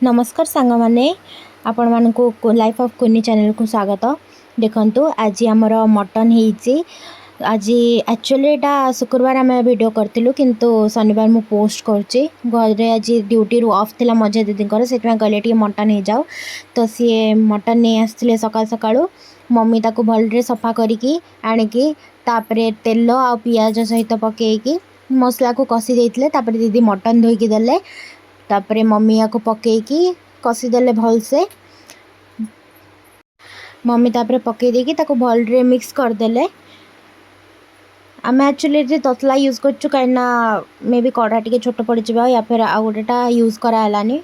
नमस्कार सांग मैंने आपण मानक लाइफ ऑफ कुनी चैनल को स्वागत। देखंतु आज आमर मटन होइछि। आज एक्चुअली एटा शुक्रवार आम वीडियो करथिलु किंतु शनिवार मु पोस्ट करछि। घरे आज ड्यूटी रु ऑफ थिला मजे दीदी से कहले टी मटन हो जाओ तो सी मटन नहीं आसते सकाल सकाळु मम्मी ताको भलरे सफा करिकी आनिकी तापरे तेल आ पियाज सहित पकेकी मसला को कसी देइतले तापरे दीदी मटन धोईकी देले तापरे मम्मी या को पकेकी कसीदेले भल से मम्मी तापरे पकई देकी ताको भलरे मिक्स करदेले। आम एक्चुअली ततला यूज करछु कहीं मे बी कड़ा टे छोट पड़ जा या फिर आउ गोटेटा यूज करालानी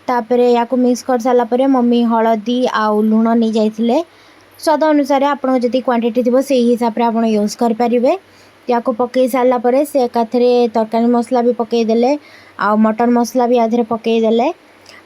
तापरे या को मिक्स कर सारा पर मम्मी हलदी आउ लुण नहीं जाइए स्वाद अनुसार आपन जदि क्वांटिटी थी से हिसाब से आप यूज करें। या को पकई सारा पर से एकाथरे तरकारी मसला भी पकईदेले आ मटन मसला भी आधे पकईदेले।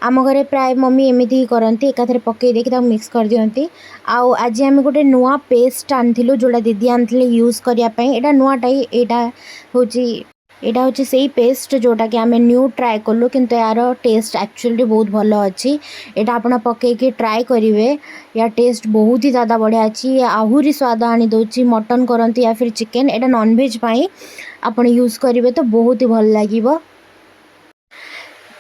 आम घरे प्राय मम्मी एमती ही करती एकाथरे पकई देकी मिक्स कर दियंती। आउ आज आम गोटे नुआ पेस्ट आनिलु जोड़ा दीदी आनी यूज करने एटा नुआटा यहाँ हूँ से पेस्ट जोटा कि आम न्यू ट्राए कलु किंतु यार टेस्ट एक्चुअली बहुत भल अच्छी। यहाँ आप पकईकी ट्राए करेंगे या टेस्ट बहुत ही ज़्यादा बढ़िया अच्छी आहरी स्वाद आनी दौर मटन करती या फिर चिकेन एटा नॉनवेज पाई आपण यूज करेंगे तो बहुत ही भल लगे।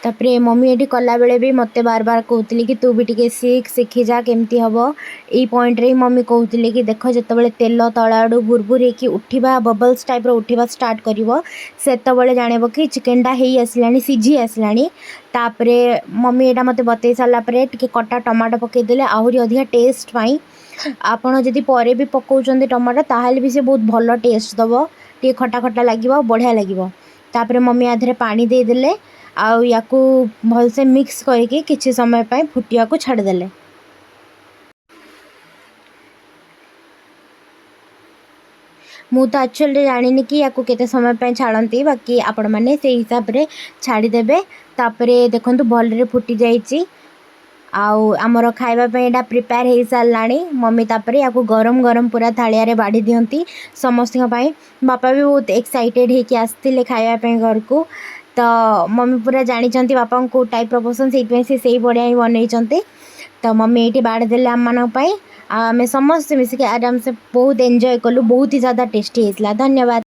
तापरे मम्मी ये कला बेले भी मत बार बार कहती कि तू भी टे शिखी जा केमती हम यही पॉइंट रे मम्मी कहती कि देख जो तेल तल आड़ू बुरबुर होगी उठा बबल्स टाइप उठा स्टार्ट कर से जानव कि चिकेनटा हो आसला सीझी आसला। तापरे मम्मी यहाँ मत बतई सारापर टे कटा टमाटो पकईदेले आहरी अधिका टेस्ट पाई आपड़ जदि पर भी पकाउछन्ति टमाटो ताहले भी से बहुत भल टेस्ट दब टे खटा खटा लगे बढ़िया लगे। तापरे मम्मी आधे पानी देदेले आउ या भलसे मिक्स करके किछि समय पाई फुटिया को छाड़देले। मु तो एक्चुअली जानी कि या केते समय पाई छाड़ती बाकी आपण मैंने से हिसाब से छाड़देवे। तापरे देखंतु भलरे फुटी जाइछि आउ आमर खाइबा पे एटा प्रिपेयर हो सारा। मम्मी तापरे या गरम गरम पूरा थालिया रे बाड़ी दियंती समस्त बापा भी बहुत एक्साइटेड होके आसते खाइबा घर को तो मम्मी पूरा जानी बापा को टाइप पसंद से बढ़िया ही बनई तो मम्मी ये बाड़ देले आम मानी आम समस्त मिसिक आराम से बहुत एंजॉय कलु बहुत ही ज़्यादा टेस्टी होता। धन्यवाद।